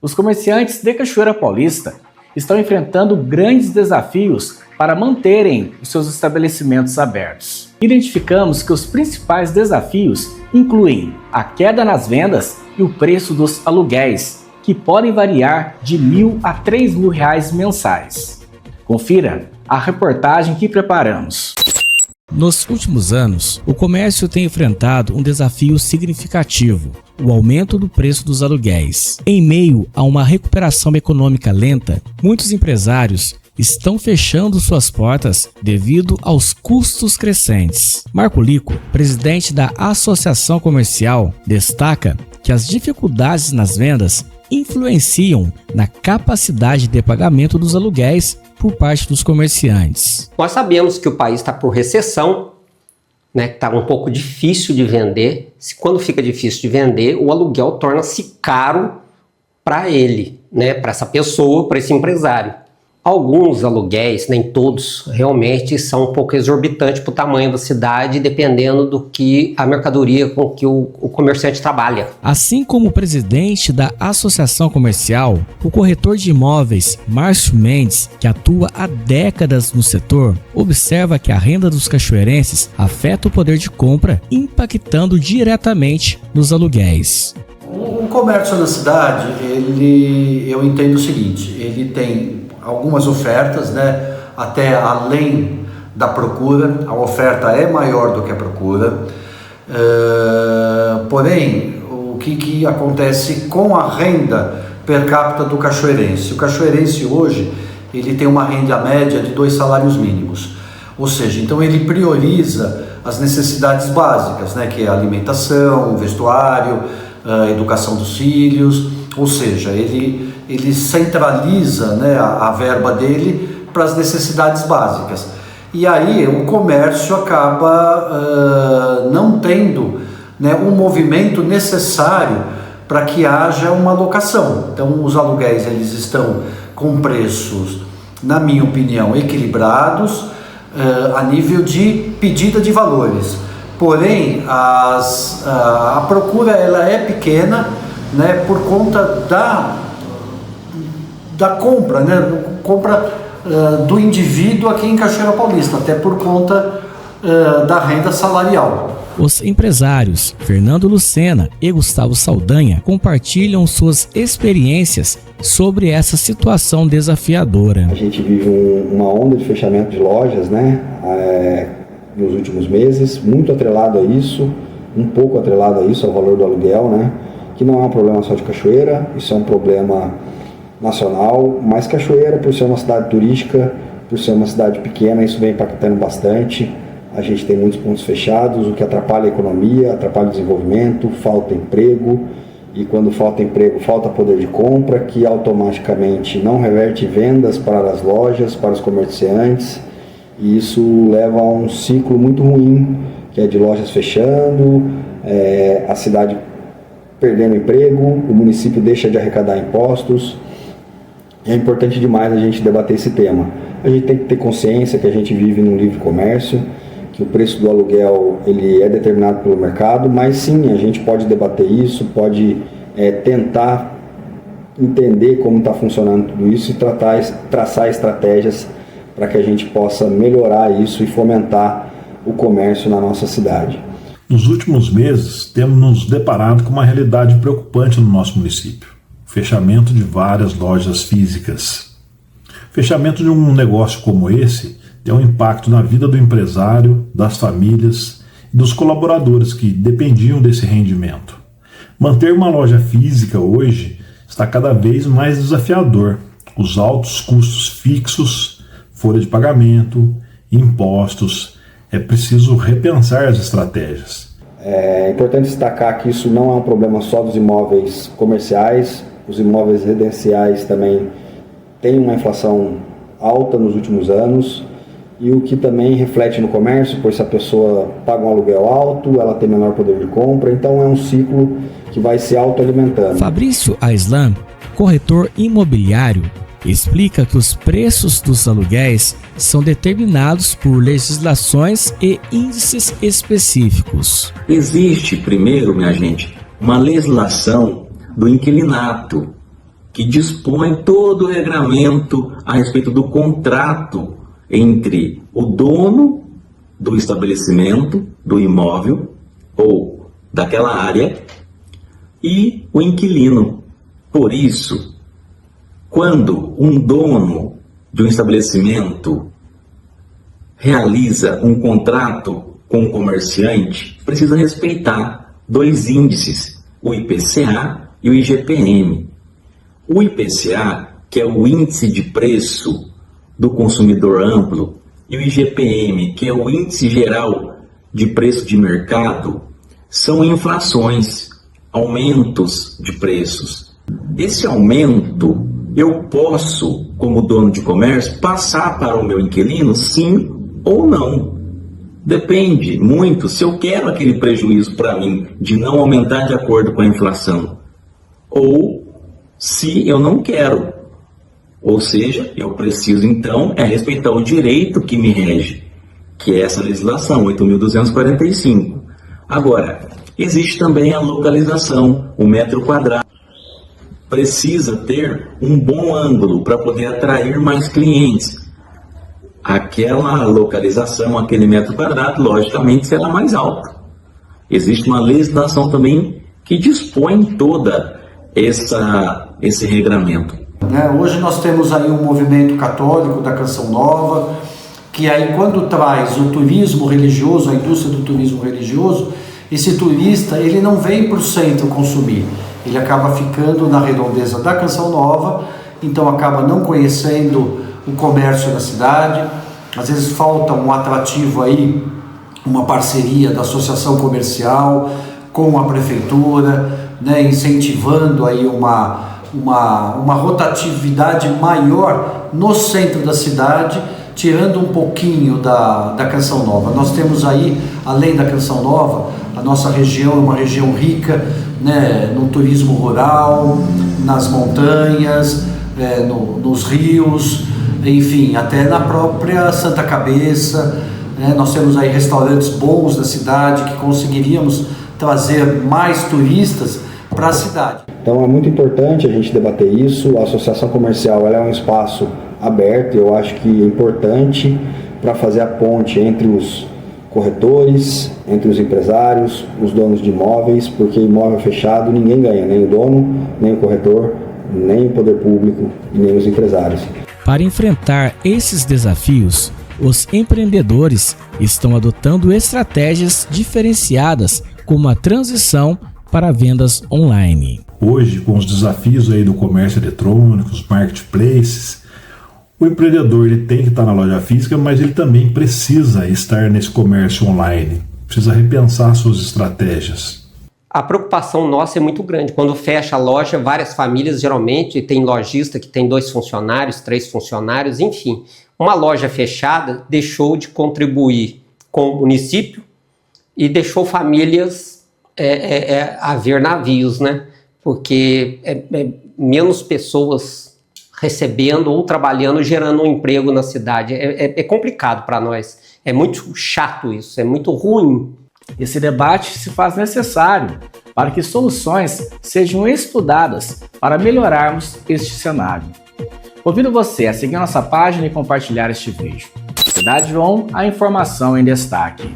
Os comerciantes de Cachoeira Paulista estão enfrentando grandes desafios para manterem os seus estabelecimentos abertos. Identificamos que os principais desafios incluem a queda nas vendas e o preço dos aluguéis, que podem variar de R$ 1.000 a R$ 3.000 mensais. Confira a reportagem que preparamos. Nos últimos anos, o comércio tem enfrentado um desafio significativo: o aumento do preço dos aluguéis. Em meio a uma recuperação econômica lenta, muitos empresários estão fechando suas portas devido aos custos crescentes. Marco Lico, presidente da Associação Comercial, destaca que as dificuldades nas vendas influenciam na capacidade de pagamento dos aluguéis por parte dos comerciantes. Nós sabemos que o país está por recessão, né, que está um pouco difícil de vender. Quando fica difícil de vender, o aluguel torna-se caro para ele, né, para essa pessoa, para esse empresário. Alguns aluguéis, nem todos, realmente são um pouco exorbitantes para o tamanho da cidade, dependendo do que a mercadoria com que o comerciante trabalha. Assim como o presidente da Associação Comercial, o corretor de imóveis Márcio Mendes, que atua há décadas no setor, observa que a renda dos cachoeirenses afeta o poder de compra, impactando diretamente nos aluguéis. O comércio na cidade, eu entendo o seguinte: ele tem algumas ofertas, né, até além da procura. A oferta é maior do que a procura, porém, o que acontece com a renda per capita do cachoeirense? O cachoeirense hoje, ele tem uma renda média de 2 salários mínimos, ou seja, então ele prioriza as necessidades básicas, né, que é a alimentação, o vestuário, a educação dos filhos, ou seja, ele centraliza, né, a verba dele para as necessidades básicas. E aí o comércio acaba não tendo, né, um movimento necessário para que haja uma alocação. Então os aluguéis eles estão com preços, na minha opinião, equilibrados a nível de pedida de valores. Porém, a procura ela é pequena, né, por conta da compra, né, compra do indivíduo aqui em Cachoeira Paulista, até por conta da renda salarial. Os empresários Fernando Lucena e Gustavo Saldanha compartilham suas experiências sobre essa situação desafiadora. A gente vive uma onda de fechamento de lojas, né, nos últimos meses, muito atrelado a isso, um pouco atrelado a isso, ao valor do aluguel, né, que não é um problema só de Cachoeira, isso é um problema nacional, mas Cachoeira, por ser uma cidade turística, por ser uma cidade pequena, isso vem impactando bastante. A gente tem muitos pontos fechados, o que atrapalha a economia, atrapalha o desenvolvimento, falta emprego, e quando falta emprego, falta poder de compra, que automaticamente não reverte vendas para as lojas, para os comerciantes, e isso leva a um ciclo muito ruim, que é de lojas fechando, a cidade perdendo emprego, o município deixa de arrecadar impostos. É importante demais a gente debater esse tema. A gente tem que ter consciência que a gente vive num livre comércio, que o preço do aluguel ele é determinado pelo mercado, mas sim, a gente pode debater isso, pode tentar entender como está funcionando tudo isso e traçar estratégias para que a gente possa melhorar isso e fomentar o comércio na nossa cidade. Nos últimos meses, temos nos deparado com uma realidade preocupante no nosso município: o fechamento de várias lojas físicas. O fechamento de um negócio como esse tem um impacto na vida do empresário, das famílias e dos colaboradores que dependiam desse rendimento. Manter uma loja física hoje está cada vez mais desafiador. Os altos custos fixos, folha de pagamento, impostos. É preciso repensar as estratégias. É importante destacar que isso não é um problema só dos imóveis comerciais. Os imóveis residenciais também têm uma inflação alta nos últimos anos, e o que também reflete no comércio, pois se a pessoa paga um aluguel alto, ela tem menor poder de compra, então é um ciclo que vai se autoalimentando. Fabrício Aislan, corretor imobiliário, explica que os preços dos aluguéis são determinados por legislações e índices específicos. Existe, primeiro, minha gente, uma legislação do inquilinato, que dispõe todo o regramento a respeito do contrato entre o dono do estabelecimento, do imóvel ou daquela área e o inquilino. Por isso, quando um dono de um estabelecimento realiza um contrato com um comerciante, precisa respeitar dois índices, o IPCA e o IGPM. O IPCA, que é o índice de preço do consumidor amplo, e o IGPM, que é o índice geral de preço de mercado, são inflações, aumentos de preços. Esse aumento eu posso, como dono de comércio, passar para o meu inquilino, sim ou não. Depende muito se eu quero aquele prejuízo para mim de não aumentar de acordo com a inflação ou se eu não quero. Ou seja, eu preciso então respeitar o direito que me rege, que é essa legislação 8.245. Agora, existe também a localização, o metro quadrado. Precisa ter um bom ângulo para poder atrair mais clientes. Aquela localização, aquele metro quadrado, logicamente será mais alto. Existe uma legislação também que dispõe toda esse regramento. Hoje nós temos aí um movimento católico da Canção Nova, que aí quando traz o turismo religioso, a indústria do turismo religioso, esse turista ele não vem para o centro consumir, ele acaba ficando na redondeza da Canção Nova, então acaba não conhecendo o comércio da cidade. Às vezes falta um atrativo aí, uma parceria da associação comercial com a prefeitura, incentivando aí uma rotatividade maior no centro da cidade, tirando um pouquinho da Canção Nova. Nós temos aí, além da Canção Nova, a nossa região é uma região rica, no turismo rural, nas montanhas, nos rios, enfim, até na própria Santa Cabeça. Nós temos aí restaurantes bons na cidade que conseguiríamos trazer mais turistas para a cidade. Então é muito importante a gente debater isso. A associação comercial ela é um espaço aberto, eu acho que é importante para fazer a ponte entre os corretores, entre os empresários, os donos de imóveis, porque imóvel fechado ninguém ganha, nem o dono, nem o corretor, nem o poder público e nem os empresários. Para enfrentar esses desafios, os empreendedores estão adotando estratégias diferenciadas, como a transição para vendas online. Hoje, com os desafios aí do comércio eletrônico, os marketplaces, o empreendedor ele tem que estar na loja física, mas ele também precisa estar nesse comércio online, precisa repensar suas estratégias. A preocupação nossa é muito grande. Quando fecha a loja, várias famílias, geralmente, tem lojista que tem 2 funcionários, 3 funcionários, enfim. Uma loja fechada deixou de contribuir com o município e deixou famílias a ver navios, Porque menos pessoas recebendo ou trabalhando, gerando um emprego na cidade. É complicado para nós. É muito chato isso, é muito ruim. Esse debate se faz necessário para que soluções sejam estudadas para melhorarmos este cenário. Convido você a seguir nossa página e compartilhar este vídeo. Cidade On, a informação em destaque.